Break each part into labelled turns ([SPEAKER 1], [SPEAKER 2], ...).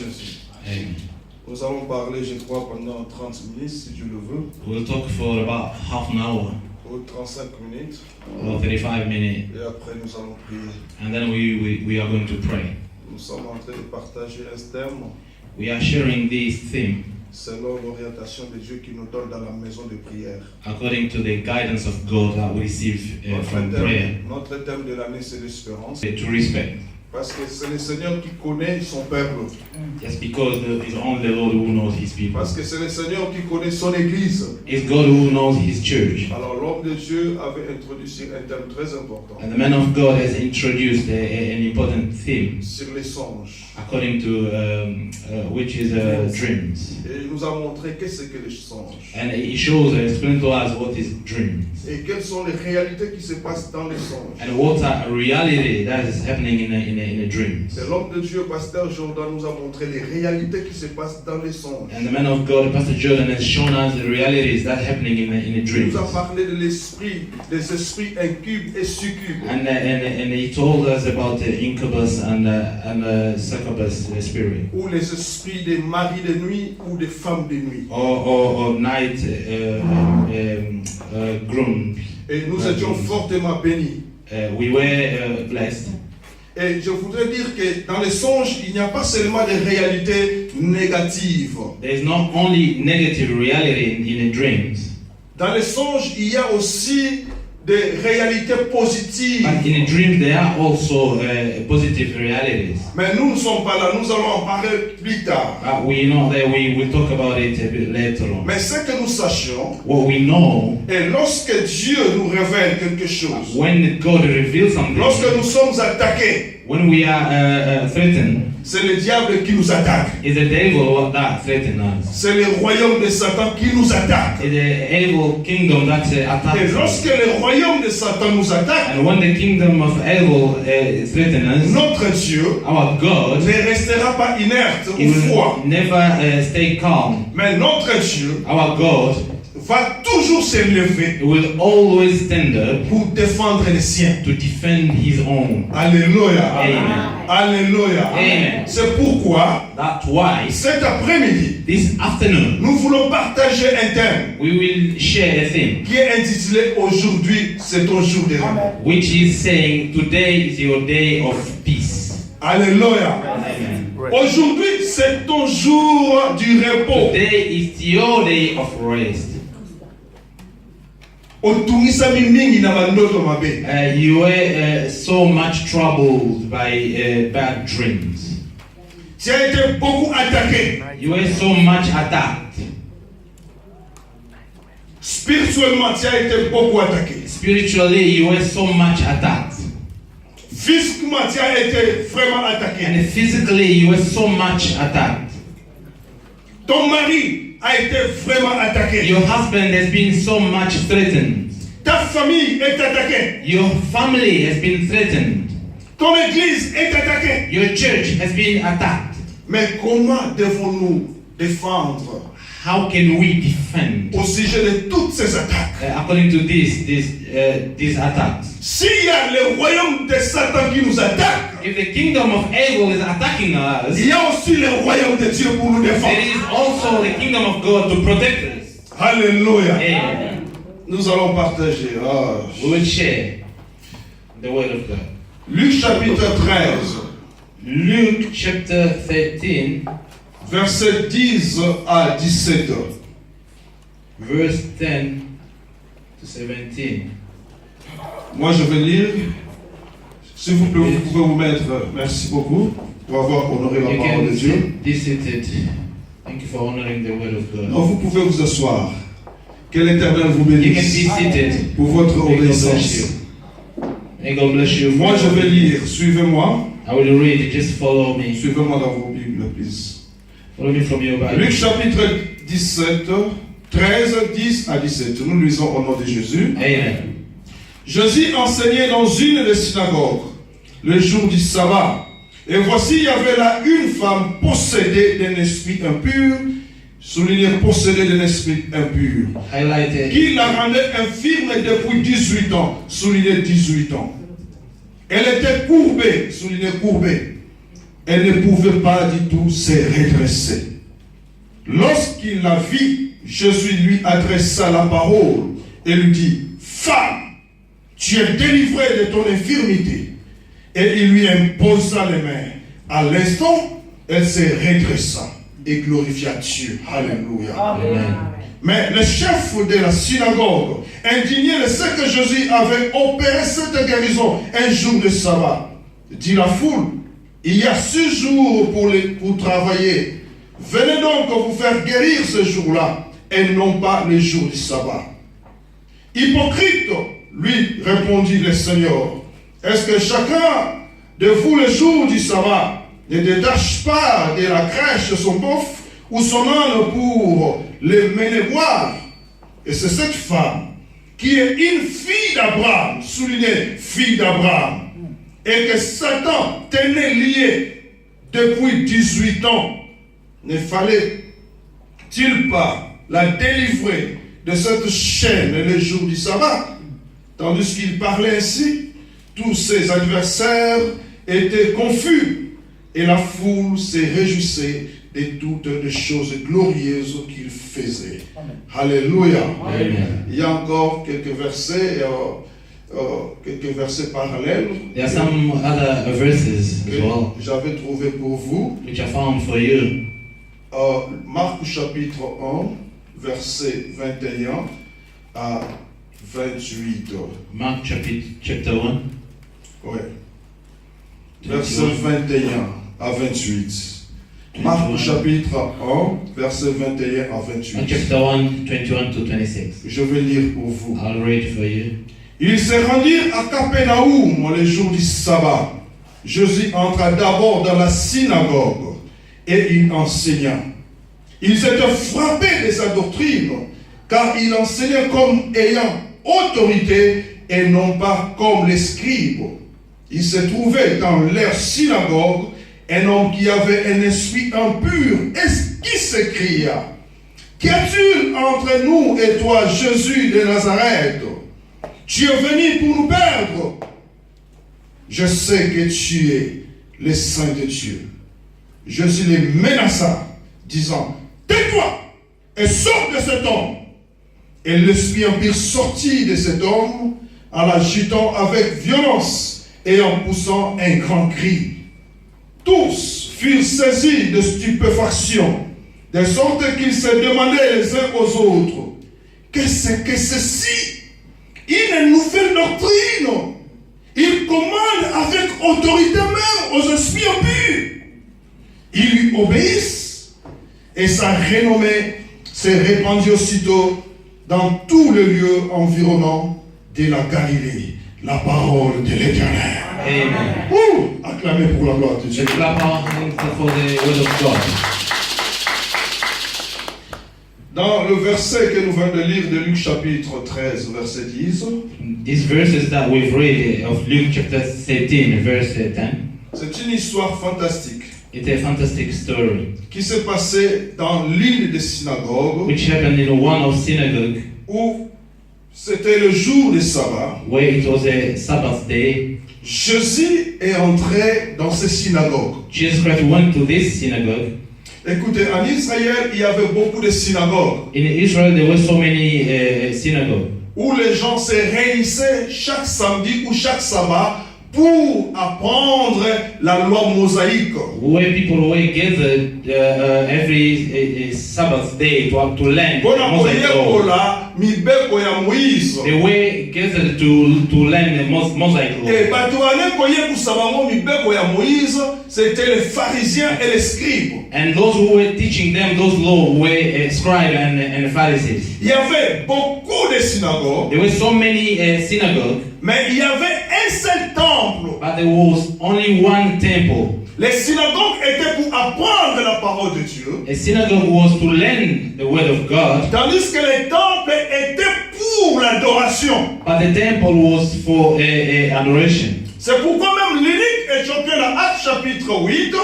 [SPEAKER 1] Jésus.
[SPEAKER 2] Amen.
[SPEAKER 1] Nous allons parler, je crois, pendant 30 minutes, si Dieu le veut,
[SPEAKER 2] We'll talk for about half an hour
[SPEAKER 1] ou 35 minutes,
[SPEAKER 2] or 35 minutes,
[SPEAKER 1] et après nous allons prier.
[SPEAKER 2] and then we are going to pray.
[SPEAKER 1] Nous sommes en train de partager un thème
[SPEAKER 2] We are sharing this theme
[SPEAKER 1] selon l'orientation de Dieu qui nous donne dans la maison de prière.
[SPEAKER 2] according to the guidance of God that we receive from prayer.
[SPEAKER 1] Notre thème de l'année, c'est l'espérance.
[SPEAKER 2] To respect.
[SPEAKER 1] Parce que c'est le Seigneur qui connaît son peuple.
[SPEAKER 2] Just because it's only the Lord who knows His people.
[SPEAKER 1] Parce que c'est le Seigneur qui connaît son Église.
[SPEAKER 2] It's God who knows His church.
[SPEAKER 1] Alors l'homme de Dieu avait introduit sur un thème très important.
[SPEAKER 2] And the man of God has introduced an important theme
[SPEAKER 1] Sur les songes.
[SPEAKER 2] according to which is dreams.
[SPEAKER 1] Et il nous a montré qu'est-ce que les songes.
[SPEAKER 2] And he shows and explains to us what is dreams.
[SPEAKER 1] Et quelles sont les réalités qui se passent dans les songes.
[SPEAKER 2] And what a reality that is happening in a dream.
[SPEAKER 1] Et l'homme de Dieu, Pasteur Jordan, nous a montré les réalités qui se passent dans les songes.
[SPEAKER 2] And the man of God, Pastor Jordan, has shown us the realities that happening in a
[SPEAKER 1] Il
[SPEAKER 2] dream.
[SPEAKER 1] nous a parlé de l'esprit, des esprits incubes et succubes.
[SPEAKER 2] And he told us about the incubus and succubus spirit,
[SPEAKER 1] Ou les esprits des maris de nuit ou des femmes de nuit.
[SPEAKER 2] or night grooms.
[SPEAKER 1] Et nous étions fortement bénis.
[SPEAKER 2] We were blessed.
[SPEAKER 1] Et je voudrais dire que dans les songes, il n'y a pas seulement des réalités négatives.
[SPEAKER 2] There is not only negative reality in the dreams,
[SPEAKER 1] Dans les songes, il y a aussi des réalités positives.
[SPEAKER 2] but in the dreams there are also positive realities.
[SPEAKER 1] Mais nous ne sommes pas là, nous allons en parler plus tard.
[SPEAKER 2] We know that we will talk about it a bit later on.
[SPEAKER 1] Mais ce que nous sachions,
[SPEAKER 2] What we know,
[SPEAKER 1] et lorsque Dieu nous révèle quelque chose,
[SPEAKER 2] when God reveals something,
[SPEAKER 1] lorsque nous sommes attaqués,
[SPEAKER 2] when we are threatened,
[SPEAKER 1] c'est le diable qui nous attaque.
[SPEAKER 2] is the devil that threatens us.
[SPEAKER 1] C'est le royaume de Satan qui nous attaque.
[SPEAKER 2] It's the evil kingdom that
[SPEAKER 1] Et
[SPEAKER 2] attacks us.
[SPEAKER 1] lorsque le royaume de Satan nous attaque,
[SPEAKER 2] And when the kingdom of evil threatens us,
[SPEAKER 1] notre Dieu
[SPEAKER 2] our God,
[SPEAKER 1] ne restera pas inerte
[SPEAKER 2] he
[SPEAKER 1] ou froid.
[SPEAKER 2] will never stay calm.
[SPEAKER 1] Mais notre Dieu
[SPEAKER 2] Our God
[SPEAKER 1] va toujours se lever
[SPEAKER 2] will always stand up
[SPEAKER 1] pour défendre les siens.
[SPEAKER 2] to defend his own.
[SPEAKER 1] Alléluia.
[SPEAKER 2] Amen.
[SPEAKER 1] Alléluia.
[SPEAKER 2] Amen.
[SPEAKER 1] C'est pourquoi
[SPEAKER 2] That's why
[SPEAKER 1] cet après-midi,
[SPEAKER 2] this afternoon
[SPEAKER 1] nous voulons partager un thème
[SPEAKER 2] we will share a thing
[SPEAKER 1] qui est intitulé Aujourd'hui, c'est ton jour de repos.
[SPEAKER 2] which is saying today is your day of peace.
[SPEAKER 1] Alléluia.
[SPEAKER 2] Amen.
[SPEAKER 1] Aujourd'hui, c'est ton jour du repos.
[SPEAKER 2] Today is your day of rest.
[SPEAKER 1] Otumisa mingi na mandoto mabe.
[SPEAKER 2] You were so much troubled by bad dreams.
[SPEAKER 1] Tu as été beaucoup attaqué.
[SPEAKER 2] You were so much attacked.
[SPEAKER 1] Spirituellement, tu as été beaucoup attaqué.
[SPEAKER 2] Spiritually, you were so much attacked.
[SPEAKER 1] Physiquement, tu as été vraiment attaqué.
[SPEAKER 2] And physically, you were so much attacked.
[SPEAKER 1] Ton mari a été vraiment attaqué.
[SPEAKER 2] Your husband has been so much threatened.
[SPEAKER 1] Ta famille est attaquée.
[SPEAKER 2] Your family has been threatened.
[SPEAKER 1] Ton église est attaquée.
[SPEAKER 2] Your church has been attacked.
[SPEAKER 1] Mais comment devons-nous défendre
[SPEAKER 2] How can we defend
[SPEAKER 1] au sujet de toutes ces attaques?
[SPEAKER 2] according to these attacks?
[SPEAKER 1] S'il y a le royaume de Satan qui nous attaque,
[SPEAKER 2] If the kingdom of evil is attacking us,
[SPEAKER 1] il y a aussi le royaume de Dieu pour nous
[SPEAKER 2] there
[SPEAKER 1] défendre.
[SPEAKER 2] is also the kingdom of God to protect us.
[SPEAKER 1] Alléluia.
[SPEAKER 2] Amen.
[SPEAKER 1] Nous allons partager.
[SPEAKER 2] We will share the word of God.
[SPEAKER 1] Luc chapitre 13,
[SPEAKER 2] Luke chapter 13,
[SPEAKER 1] versets 10 à 17.
[SPEAKER 2] verse 10 to 17.
[SPEAKER 1] Moi je vais lire. S'il vous plaît, vous pouvez vous mettre. Merci beaucoup pour avoir honoré la
[SPEAKER 2] You
[SPEAKER 1] parole de
[SPEAKER 2] can
[SPEAKER 1] Dieu.
[SPEAKER 2] be seated. Thank you for honoring the word of God.
[SPEAKER 1] Non, vous pouvez vous asseoir. Que l'Éternel vous
[SPEAKER 2] You can be
[SPEAKER 1] bénisse
[SPEAKER 2] seated.
[SPEAKER 1] pour votre
[SPEAKER 2] May God bless
[SPEAKER 1] obéissance.
[SPEAKER 2] you. May God bless you.
[SPEAKER 1] Moi je vais lire. Suivez-moi.
[SPEAKER 2] I will read. Just follow me.
[SPEAKER 1] Suivez-moi dans vos Bibles, please.
[SPEAKER 2] Follow me from your Bible.
[SPEAKER 1] Luc chapitre 17, 13, 10 à 17. Nous lisons au nom de Jésus.
[SPEAKER 2] Amen.
[SPEAKER 1] Jésus enseignait dans une des synagogues le jour du sabbat. Et voici, il y avait là une femme possédée d'un esprit impur, souligné possédée d'un esprit impur,
[SPEAKER 2] Highlighted.
[SPEAKER 1] qui la rendait infirme depuis 18 ans, souligné 18 ans. Elle était courbée, souligné courbée, elle ne pouvait pas du tout se redresser. Lorsqu'il la vit, Jésus lui adressa la parole et lui dit, « Femme, tu es délivrée de ton infirmité. » Et il lui imposa les mains. À l'instant, elle se redressa et glorifia Dieu. Alléluia.
[SPEAKER 2] Amen.
[SPEAKER 1] Mais le chef de la synagogue, indigné de ce que Jésus avait opéré cette guérison un jour de sabbat, dit la foule, il y a 6 jours pour travailler. Venez donc vous faire guérir ce jour-là et non pas les jours du sabbat. Hypocrite, lui répondit le Seigneur, est-ce que chacun de vous le jour du sabbat ne détache pas de la crèche son bœuf ou son âne pour le mener boire? Et c'est cette femme qui est une fille d'Abraham, soulignez, fille d'Abraham, et que Satan tenait liée depuis 18 ans. Ne fallait-il pas la délivrer de cette chaîne le jour du sabbat? Tandis qu'il parlait ainsi, tous ses adversaires étaient confus et la foule se réjouissait de toutes les choses glorieuses qu'il faisait. Amen. Alléluia.
[SPEAKER 2] Amen.
[SPEAKER 1] Il y a encore quelques versets parallèles
[SPEAKER 2] There are some other verses as well,
[SPEAKER 1] que j'avais trouvé pour vous.
[SPEAKER 2] which I found for you.
[SPEAKER 1] Marc chapitre 1, verset 21 à 28.
[SPEAKER 2] Mark chapter 1.
[SPEAKER 1] Ouais. Verset 21 à 28. Marc chapitre 1, verset 21 à
[SPEAKER 2] Mark
[SPEAKER 1] 28.
[SPEAKER 2] chapter 1, 21 to 26.
[SPEAKER 1] Je vais lire pour vous.
[SPEAKER 2] I'll read for you.
[SPEAKER 1] Ils se rendirent à Capernaum le jour du sabbat. Jésus entra d'abord dans la synagogue et il enseigna. Ils étaient frappés de sa doctrine, car il enseignait comme ayant autorité et non pas comme les scribes. Il se trouvait dans leur synagogue un homme qui avait un esprit impur et qui s'écria, « Qu'y a-t-il entre nous et toi, Jésus de Nazareth? Tu es venu pour nous perdre. Je sais que tu es le Saint de Dieu. » Jésus les menaça, disant, « Tais-toi et sors de cet homme. » Et l'esprit impur sortit de cet homme en l'agitant avec violence et en poussant un grand cri. Tous furent saisis de stupéfaction, de sorte qu'ils se demandaient les uns aux autres, « Qu'est-ce que ceci? Une nouvelle doctrine. Il commande avec autorité même aux esprits impurs. » Ils lui obéissent et sa renommée s'est répandue aussitôt dans tous les lieux environnants de la Galilée. La parole de l'Éternel.
[SPEAKER 2] Amen.
[SPEAKER 1] Acclamez pour la gloire de Dieu.
[SPEAKER 2] Let's clap our hands for the word of God.
[SPEAKER 1] Dans le verset que nous venons de lire de Luc chapitre 13, verset 10,
[SPEAKER 2] These verses that we've read of Luke chapter 13, verse 10,
[SPEAKER 1] c'est une histoire fantastique
[SPEAKER 2] it's a fantastic story
[SPEAKER 1] qui s'est passée dans l'une des synagogues
[SPEAKER 2] which happened in one of synagogue
[SPEAKER 1] où c'était le jour du sabbat.
[SPEAKER 2] where it was a Sabbath day.
[SPEAKER 1] Jésus est entré dans ces synagogues.
[SPEAKER 2] Jesus Christ went to this synagogue.
[SPEAKER 1] Écoutez, en Israël, il y avait beaucoup de synagogues
[SPEAKER 2] In Israel, there were so many synagogues
[SPEAKER 1] où les gens se réunissaient chaque samedi ou chaque sabbat pour apprendre la loi mosaïque.
[SPEAKER 2] where people were gathered every Sabbath day to learn Mosaic law.
[SPEAKER 1] mibeko ya Moïse.
[SPEAKER 2] They were gathered to learn the Mosaic law.
[SPEAKER 1] Et bato wane koyekusa bango mibeko ya Moïse, c'était les pharisiens et les scribes.
[SPEAKER 2] And those who were teaching them those laws were scribes and Pharisees.
[SPEAKER 1] Il y avait beaucoup de synagogues,
[SPEAKER 2] There were so many synagogues,
[SPEAKER 1] mais il y avait un seul temple.
[SPEAKER 2] but there was only one temple.
[SPEAKER 1] Les synagogues étaient pour apprendre la parole de Dieu,
[SPEAKER 2] A synagogue was to learn the word of God,
[SPEAKER 1] tandis que les temples étaient pour l'adoration.
[SPEAKER 2] but the temple was for adoration.
[SPEAKER 1] C'est pourquoi même l'unique Éthiopien dans Actes chapitre 8,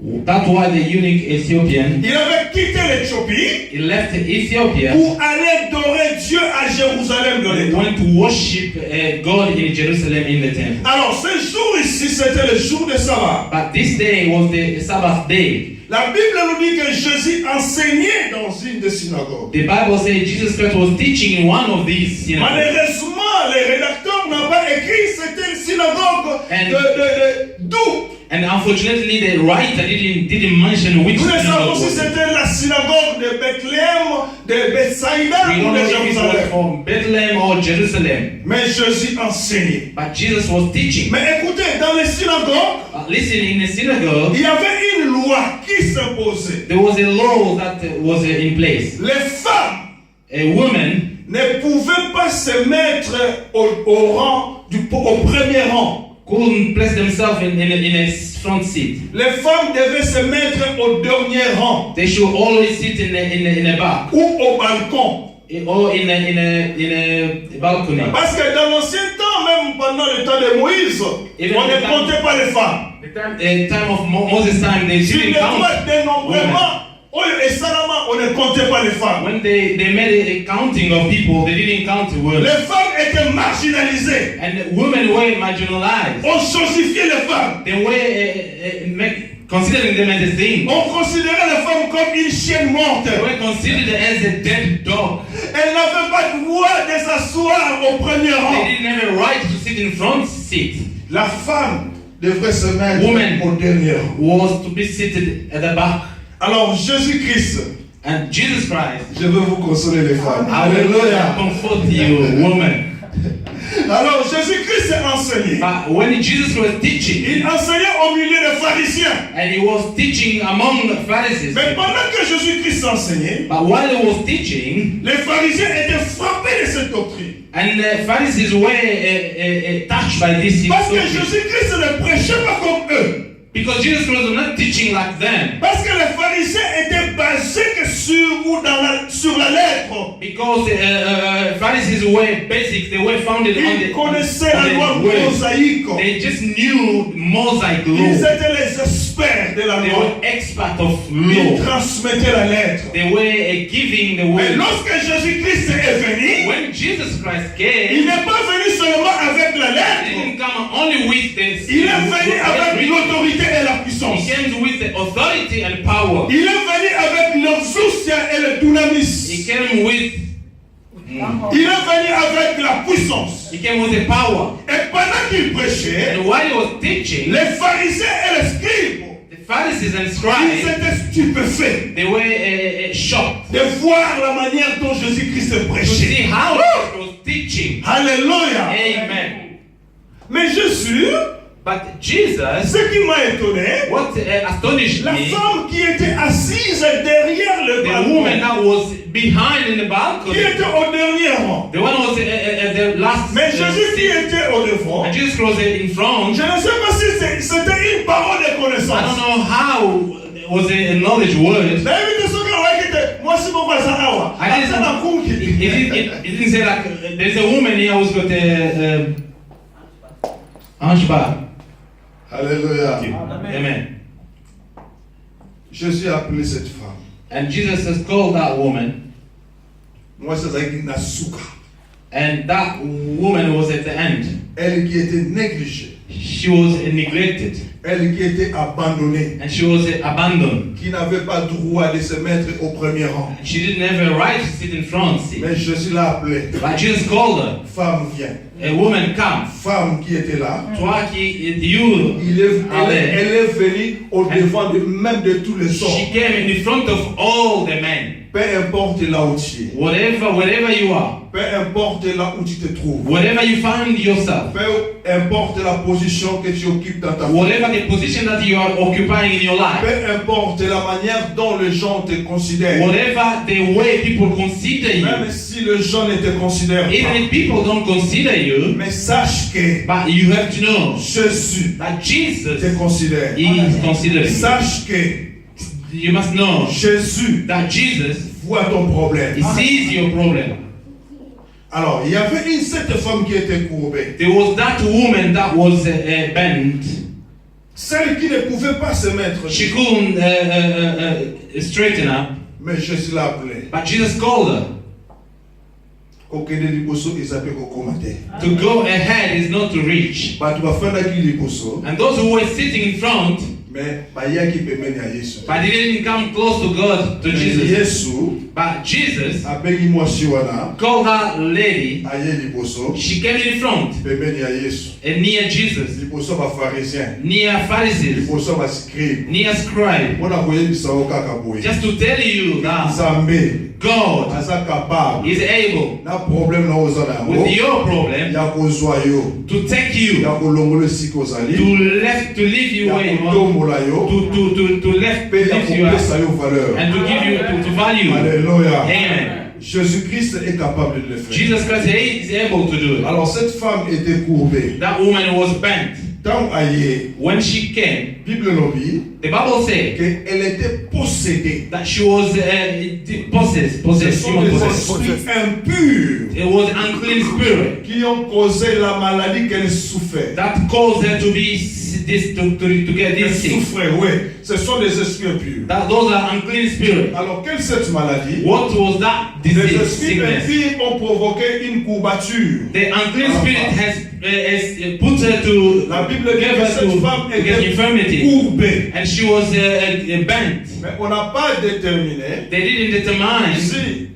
[SPEAKER 2] That's why the eunuch Ethiopian,
[SPEAKER 1] il avait quitté l'Éthiopie
[SPEAKER 2] he left Ethiopia,
[SPEAKER 1] pour aller adorer Dieu à Jérusalem dans les
[SPEAKER 2] and
[SPEAKER 1] temples.
[SPEAKER 2] went to worship God in Jerusalem in the temple.
[SPEAKER 1] Alors ce jour ici, c'était le jour de sabbat.
[SPEAKER 2] But this day was the Sabbath day.
[SPEAKER 1] La Bible nous dit que Jésus enseignait dans une des synagogues.
[SPEAKER 2] The Bible says Jesus Christ was teaching in one of these synagogues.
[SPEAKER 1] Malheureusement, les rédacteurs n'ont pas écrit c'était une synagogue d'où.
[SPEAKER 2] And unfortunately, the writer didn't mention which
[SPEAKER 1] Nous ne savons
[SPEAKER 2] synagogue
[SPEAKER 1] si
[SPEAKER 2] was it.
[SPEAKER 1] c'était la synagogue de Bethléem, de Bethsaïda
[SPEAKER 2] We
[SPEAKER 1] ou
[SPEAKER 2] don't
[SPEAKER 1] de
[SPEAKER 2] know if it was
[SPEAKER 1] Jérusalem.
[SPEAKER 2] from Bethlehem or Jerusalem.
[SPEAKER 1] Mais Jésus enseignait.
[SPEAKER 2] But Jesus was teaching.
[SPEAKER 1] Mais écoutez, dans les synagogues,
[SPEAKER 2] Listen, in the synagogue,
[SPEAKER 1] il y avait une loi qui s'imposait.
[SPEAKER 2] there was a law that was in place.
[SPEAKER 1] Les femmes
[SPEAKER 2] A woman
[SPEAKER 1] ne pouvaient pas se mettre au premier rang.
[SPEAKER 2] couldn't place themselves in a front seat.
[SPEAKER 1] Les femmes devaient se mettre au dernier rang
[SPEAKER 2] They should always sit in a back
[SPEAKER 1] ou au balcon.
[SPEAKER 2] or in a balcony.
[SPEAKER 1] Parce que dans l'ancien temps, même pendant le temps de Moïse,
[SPEAKER 2] Even
[SPEAKER 1] on ne
[SPEAKER 2] the time-
[SPEAKER 1] comptait pas les femmes.
[SPEAKER 2] The time of Moses' time, they
[SPEAKER 1] Sur
[SPEAKER 2] didn't
[SPEAKER 1] les
[SPEAKER 2] count
[SPEAKER 1] lois dénombrement, et salamment, on ne comptait pas les femmes.
[SPEAKER 2] when they made a counting of people. They didn't count the words,
[SPEAKER 1] Les femmes étaient marginalisées.
[SPEAKER 2] and women were marginalized.
[SPEAKER 1] On chosifiait les femmes.
[SPEAKER 2] They were considering them as a thing.
[SPEAKER 1] On considérait les femmes comme une chienne morte.
[SPEAKER 2] They were considered as a dead dog.
[SPEAKER 1] Elles n'avaient pas le droit de s'asseoir au premier rang.
[SPEAKER 2] They didn't have a right to sit in front seat.
[SPEAKER 1] La femme devrait se mettre
[SPEAKER 2] Woman.
[SPEAKER 1] au dernier rang.
[SPEAKER 2] Was to be seated at the back.
[SPEAKER 1] Alors Jésus-Christ,
[SPEAKER 2] And Jesus Christ,
[SPEAKER 1] je veux vous consoler les femmes.
[SPEAKER 2] I will
[SPEAKER 1] Alléluia.
[SPEAKER 2] comfort you, woman.
[SPEAKER 1] Alors Jésus-Christ s'est enseigné.
[SPEAKER 2] But when Jesus was teaching,
[SPEAKER 1] Il enseignait au milieu des pharisiens.
[SPEAKER 2] and he was teaching among the Pharisees,
[SPEAKER 1] Mais pendant que Jésus-Christ enseignait,
[SPEAKER 2] but while he was teaching,
[SPEAKER 1] les pharisiens étaient frappés de cette doctrine.
[SPEAKER 2] and the Pharisees were touched by this
[SPEAKER 1] Parce que
[SPEAKER 2] doctrine.
[SPEAKER 1] Jésus-Christ ne prêchait pas comme eux.
[SPEAKER 2] Because Jesus was not teaching like them.
[SPEAKER 1] Parce que les pharisiens étaient basés que sur la lettre.
[SPEAKER 2] Because Pharisees were basic, they were founded on
[SPEAKER 1] Ils
[SPEAKER 2] the,
[SPEAKER 1] connaissaient la loi
[SPEAKER 2] on the word.
[SPEAKER 1] mosaïque.
[SPEAKER 2] They just knew Mosaic
[SPEAKER 1] Ils
[SPEAKER 2] law.
[SPEAKER 1] étaient les experts de la
[SPEAKER 2] They
[SPEAKER 1] loi.
[SPEAKER 2] were experts of
[SPEAKER 1] Ils
[SPEAKER 2] law.
[SPEAKER 1] transmettaient la lettre.
[SPEAKER 2] They were giving the
[SPEAKER 1] Mais
[SPEAKER 2] word.
[SPEAKER 1] lorsque Jésus-Christ est venu,
[SPEAKER 2] When Jesus Christ
[SPEAKER 1] il
[SPEAKER 2] came,
[SPEAKER 1] n'est pas venu seulement avec la
[SPEAKER 2] he
[SPEAKER 1] lettre.
[SPEAKER 2] didn't come only with the
[SPEAKER 1] Il est venu avec l'autorité et la puissance.
[SPEAKER 2] He came with the authority and power.
[SPEAKER 1] Il est venu avec l'exousia et le dunamis.
[SPEAKER 2] He came with
[SPEAKER 1] Il est venu avec la puissance.
[SPEAKER 2] the power.
[SPEAKER 1] Et pendant qu'il prêchait,
[SPEAKER 2] And while he was teaching,
[SPEAKER 1] les pharisiens et les scribes,
[SPEAKER 2] the Pharisees and
[SPEAKER 1] ils
[SPEAKER 2] scribes,
[SPEAKER 1] étaient stupéfaits
[SPEAKER 2] they were shocked
[SPEAKER 1] de voir la manière dont Jésus-Christ
[SPEAKER 2] to
[SPEAKER 1] prêchait.
[SPEAKER 2] see how Jesus was teaching.
[SPEAKER 1] Alléluia.
[SPEAKER 2] Amen.
[SPEAKER 1] Mais Jésus,
[SPEAKER 2] But Jesus,
[SPEAKER 1] ce qui m'a étonné,
[SPEAKER 2] what astonished
[SPEAKER 1] la
[SPEAKER 2] me,
[SPEAKER 1] femme qui était assise derrière le
[SPEAKER 2] the woman
[SPEAKER 1] balcon,
[SPEAKER 2] that was behind in the
[SPEAKER 1] qui
[SPEAKER 2] balcony,
[SPEAKER 1] était au dernier rang.
[SPEAKER 2] the one was at the last
[SPEAKER 1] Mais Jésus qui
[SPEAKER 2] seat,
[SPEAKER 1] était au devant,
[SPEAKER 2] and Jesus was in front.
[SPEAKER 1] je ne sais pas si c'était une parole de
[SPEAKER 2] I don't
[SPEAKER 1] connaissance.
[SPEAKER 2] know how was it a knowledge word.
[SPEAKER 1] David soki awakite mwasi moko aza awa
[SPEAKER 2] I
[SPEAKER 1] aza na kunki.
[SPEAKER 2] It didn't say like there's a woman here who's got a hunchback.
[SPEAKER 1] Alléluia.
[SPEAKER 2] Amen.
[SPEAKER 1] Jésus a appelé cette femme.
[SPEAKER 2] And Jesus has called that woman,
[SPEAKER 1] Moi, c'est Zaki Nasuka.
[SPEAKER 2] and that woman was at the end.
[SPEAKER 1] Elle qui était négligée.
[SPEAKER 2] She was neglected,
[SPEAKER 1] Elle qui était abandonnée.
[SPEAKER 2] and she was abandoned.
[SPEAKER 1] Qui n'avait pas droit de se mettre au premier rang.
[SPEAKER 2] She didn't have a right to sit in front seat.
[SPEAKER 1] Mais Jésus l'a appelée.
[SPEAKER 2] But Jesus called her.
[SPEAKER 1] Femme, viens.
[SPEAKER 2] A woman, come.
[SPEAKER 1] Femme qui était là.
[SPEAKER 2] Toi qui, you.
[SPEAKER 1] Elle est venue au devant même de tous les
[SPEAKER 2] She
[SPEAKER 1] hommes.
[SPEAKER 2] came in front of all the men.
[SPEAKER 1] Peu importe là où tu es.
[SPEAKER 2] Wherever you are.
[SPEAKER 1] Peu importe là où tu te trouves.
[SPEAKER 2] Wherever you find yourself.
[SPEAKER 1] Peu importe la position que tu occupes dans ta vie.
[SPEAKER 2] Whatever the position that you are occupying in your life.
[SPEAKER 1] Peu importe la manière dont les gens te considèrent.
[SPEAKER 2] Whatever the way people consider you.
[SPEAKER 1] Même si les gens ne te considèrent
[SPEAKER 2] Even
[SPEAKER 1] pas.
[SPEAKER 2] if people don't consider you.
[SPEAKER 1] Mais sache que
[SPEAKER 2] But you have to know
[SPEAKER 1] Jésus
[SPEAKER 2] that Jesus
[SPEAKER 1] te considère.
[SPEAKER 2] is considering.
[SPEAKER 1] Sache que
[SPEAKER 2] You must know
[SPEAKER 1] Jésus
[SPEAKER 2] that Jesus,
[SPEAKER 1] voit ton problème.
[SPEAKER 2] he sees your problem.
[SPEAKER 1] Alors, il y avait cette femme qui était courbée.
[SPEAKER 2] There was that woman that was bent.
[SPEAKER 1] Celle qui ne pouvait pas se mettre.
[SPEAKER 2] She couldn't straighten up.
[SPEAKER 1] Mais Jésus l'a appelée.
[SPEAKER 2] But Jesus called her. To go ahead is not to reach. And those who were sitting in front, but they didn't come close to God, to Jesus. But Jesus called that lady. She came in front and near Jesus, near Pharisees, near scribes, just to tell you that God is able with your problem to take you, to leave you where you are, to lift you up, and to give you to value.
[SPEAKER 1] Alléluia.
[SPEAKER 2] Amen.
[SPEAKER 1] Jésus-Christ est capable de le faire.
[SPEAKER 2] Jesus Christ is able to do it.
[SPEAKER 1] Alors cette femme était courbée.
[SPEAKER 2] That woman was bent. When she came, the Bible said
[SPEAKER 1] qu'elle était possédée.
[SPEAKER 2] That she was possessed.
[SPEAKER 1] Ce sont des esprits impurs.
[SPEAKER 2] It was unclean spirit
[SPEAKER 1] qui ont causé la maladie qu'elle souffrait.
[SPEAKER 2] That caused her to be to get this sick.
[SPEAKER 1] Elle souffrait, oui. Ce sont des esprits impurs.
[SPEAKER 2] Those are unclean spirits.
[SPEAKER 1] Alors quelle est cette maladie?
[SPEAKER 2] What was that disease?
[SPEAKER 1] Les esprits impurs ont provoqué une courbature.
[SPEAKER 2] The unclean spirit has put her to.
[SPEAKER 1] La Bible dit que cette femme était courbée.
[SPEAKER 2] And she was bent.
[SPEAKER 1] Mais on n'a pas déterminé.
[SPEAKER 2] They didn't determine
[SPEAKER 1] si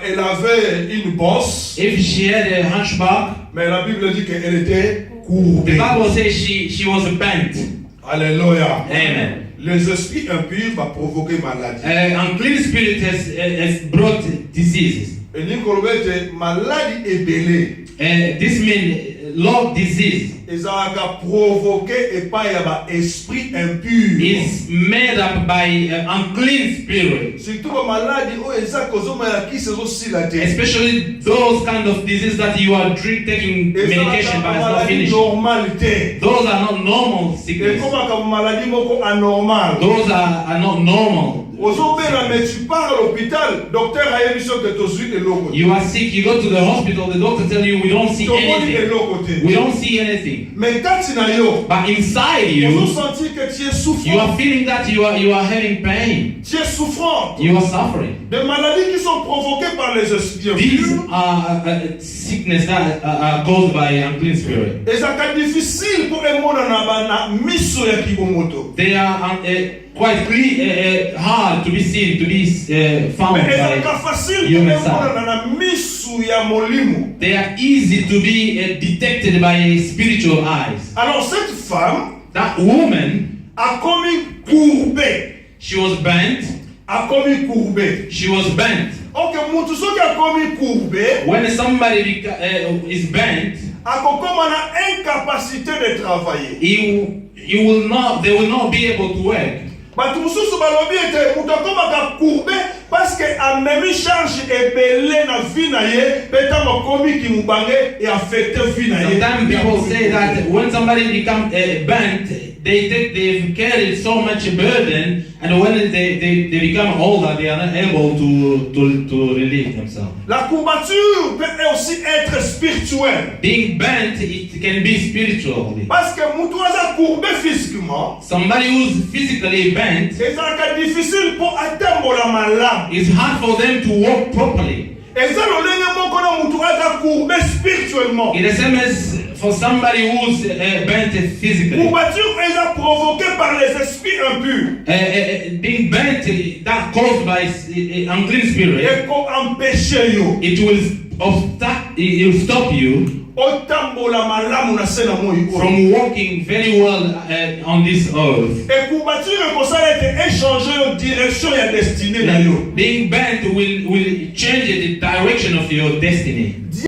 [SPEAKER 1] elle avait une bosse.
[SPEAKER 2] If she had a hunchback.
[SPEAKER 1] Mais la Bible dit qu'elle était courbée.
[SPEAKER 2] The Bible says she was bent.
[SPEAKER 1] Alléluia.
[SPEAKER 2] Amen.
[SPEAKER 1] Les esprits impurs vont provoquer maladie.
[SPEAKER 2] Unclean spirit has brought diseases.
[SPEAKER 1] Et l'Incolbete maladie est belée.
[SPEAKER 2] This means Lord disease.
[SPEAKER 1] Ils ont provoqué et pas y a esprit impur.
[SPEAKER 2] Is made up by unclean spirit.
[SPEAKER 1] Surtout la maladie où ils ont causé qui se aussi la tête.
[SPEAKER 2] Especially those kind of diseases that you are taking medication but it's not finished. Those are not normal sickness. Those are not normal.
[SPEAKER 1] Mais tu pars à l'hôpital, docteur a émission que tu suis de l'autre.
[SPEAKER 2] You are sick, you go to the hospital, the doctor tells you we don't see anything. We don't see anything.
[SPEAKER 1] Mais quand tu n'as yo,
[SPEAKER 2] but inside you, you are feeling that you are having pain.
[SPEAKER 1] Tu es souffrant.
[SPEAKER 2] You are suffering.
[SPEAKER 1] Des maladies qui sont provoquées par les esprits.
[SPEAKER 2] These are sickness that are caused by unclean spirit.
[SPEAKER 1] Et ça est difficile pour un monde na miso ya kibomoto.
[SPEAKER 2] They are quite hard to be seen, to be found by human sight. They are easy to be detected by spiritual eyes.
[SPEAKER 1] Alors cette femme,
[SPEAKER 2] that woman,
[SPEAKER 1] a commis courbée.
[SPEAKER 2] She was bent.
[SPEAKER 1] A commis courbée.
[SPEAKER 2] She was bent.
[SPEAKER 1] Okay, mutu soki a commis courbée.
[SPEAKER 2] When somebody is bent,
[SPEAKER 1] a komana incapacité de travailler.
[SPEAKER 2] They will not be able to work.
[SPEAKER 1] Batu mususu balobi ete mutu akomaka courbé parce que a même charge ebele na vie na ye peta makomi ki mubange et affecte vie na ye.
[SPEAKER 2] Sometimes people say that when somebody becomes bent, they've carried so much burden, and when they become older, they are not able to relieve themselves.
[SPEAKER 1] La courbature peut aussi être spirituelle.
[SPEAKER 2] Being bent, it can be spiritual.
[SPEAKER 1] Parce que mutu aza courbé physiquement.
[SPEAKER 2] Somebody who's physically bent,
[SPEAKER 1] c'est difficile pour atteindre la malade.
[SPEAKER 2] It's hard for them to walk properly.
[SPEAKER 1] In the
[SPEAKER 2] same as for somebody who's bent physically. Being bent, that caused by unclean spirit, it will stop you from walking very well on this earth. Being bent will change the direction of your destiny.